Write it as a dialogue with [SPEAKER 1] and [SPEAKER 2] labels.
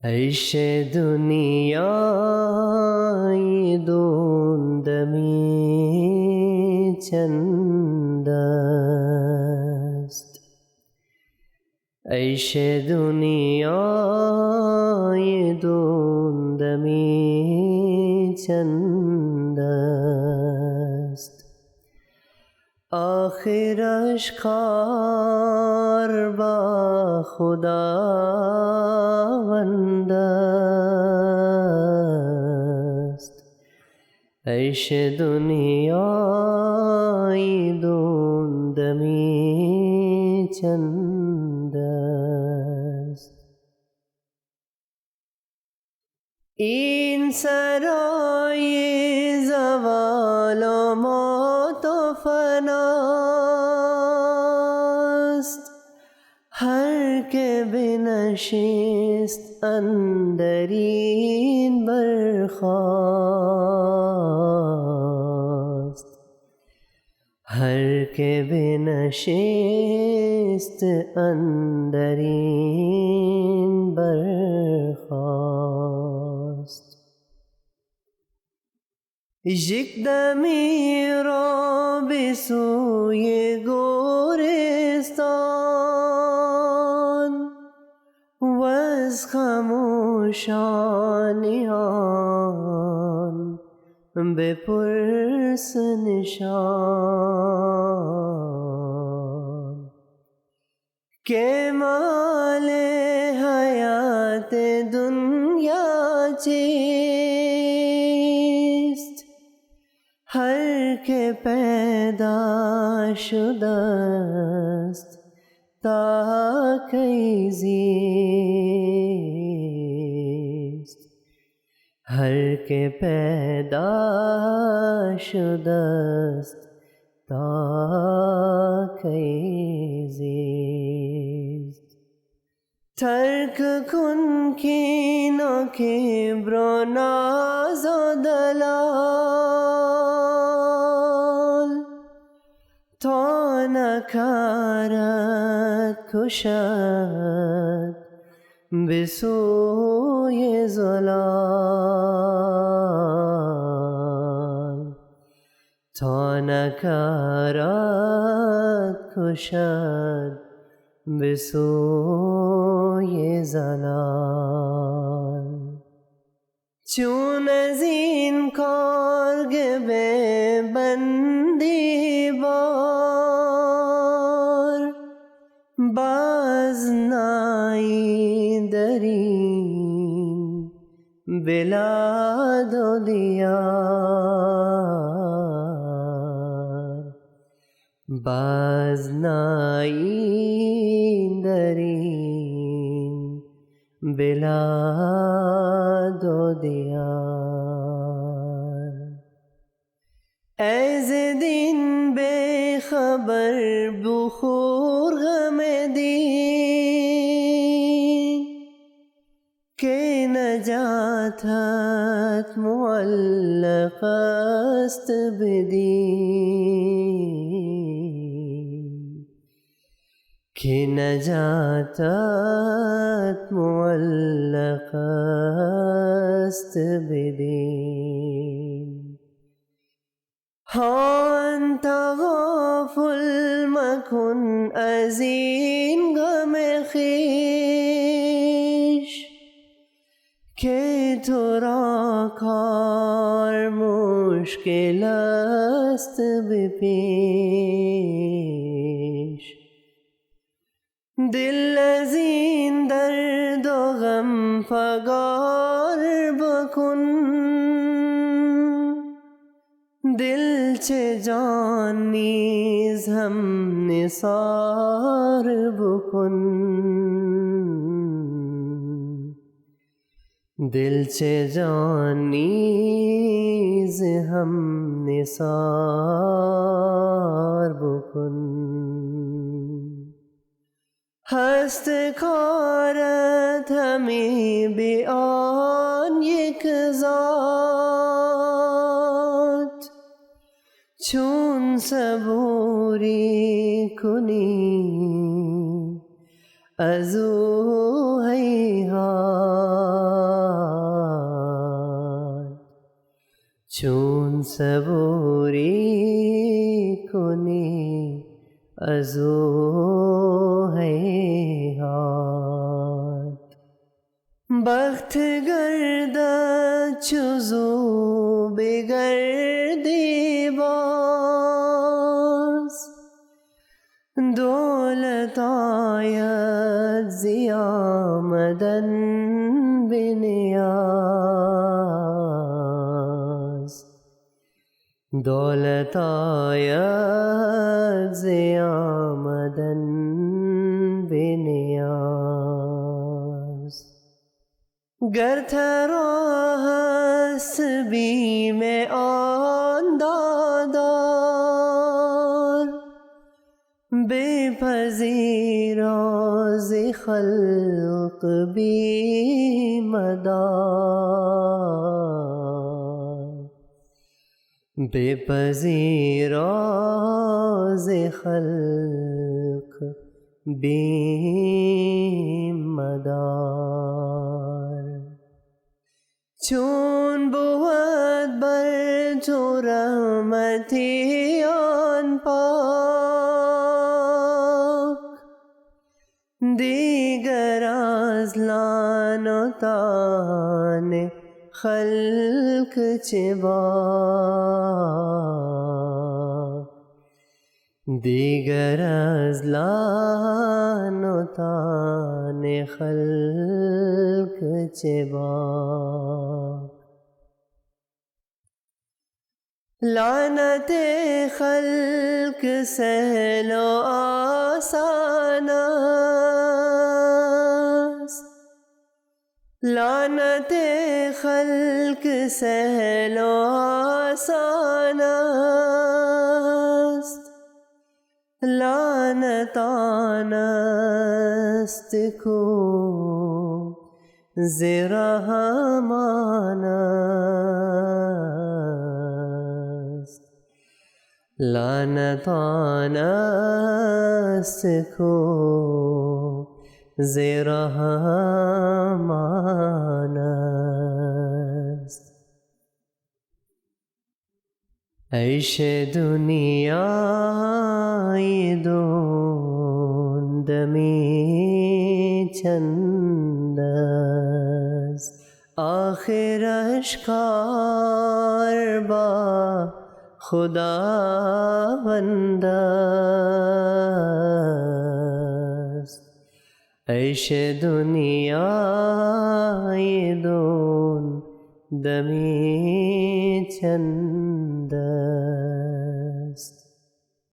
[SPEAKER 1] عيش دنیای دوندمی چند است. عيش دنیای دوندمی چند است. آخرش کار با خداوند است. عیش دنیای دوندمی چند است. این سرای زوال و موت و فناست. هر که بنشست اندرین برخاست. هر که بنشست اندرین برخاست. یک دمی را به سوی گورستان و از خموشانی آن بپرس نشان که مال حیات دنیا چیست. هر که پیدا شده است تا کی زیست. هر که پیدا شده است تا کی زیست. ترک کن کین و کبر و ناز و دلال تا نکارت کشد به سوی زلال. تا نکارت کشد به سوی زلال. چون از این کارگه بندی بار باز نایی درین بلاد و دیار. باز نایی درین بلاد و دیار. از دین بے خبر بخور غم دین که نجاتت معلق است بدین. که نجاتت معلق است بدین. انت غافل مکن از این غم خویش که تو را کار مشکل است به پیش. دل از این درد و غم فگار بکن. دل چه جان نیز هم نثار بکن. دل چه جان نیز هم نثار بکن. هست کارت همی به آن یک ذات. چون صبوری کنی ازو هیهات چون صبوری کنی ازو هیهات بخت گردد چوزو بگردی باز دولت آید زی آمدن به نیاز دولت آید زی آمدن به نیاز گر ترا هست بیم آن دادار بپذیر از خلق بیم دار بپذیر از خلق بیم دار چون بود بر تو رحمتی آن پاک دیگر از لعن و طعن خلق چه باک دیگر از لعن و طعن خلق چه باک لعنت خلق سهل و آسان است لعنت خلق سهل و آسان است لعنت آن است کو ز رحمان است لعنت آن است کو ز رحمان است عیش دنیای دون دمی چند است آخرش کار با خداوند است عیش دنیای دون دمی چند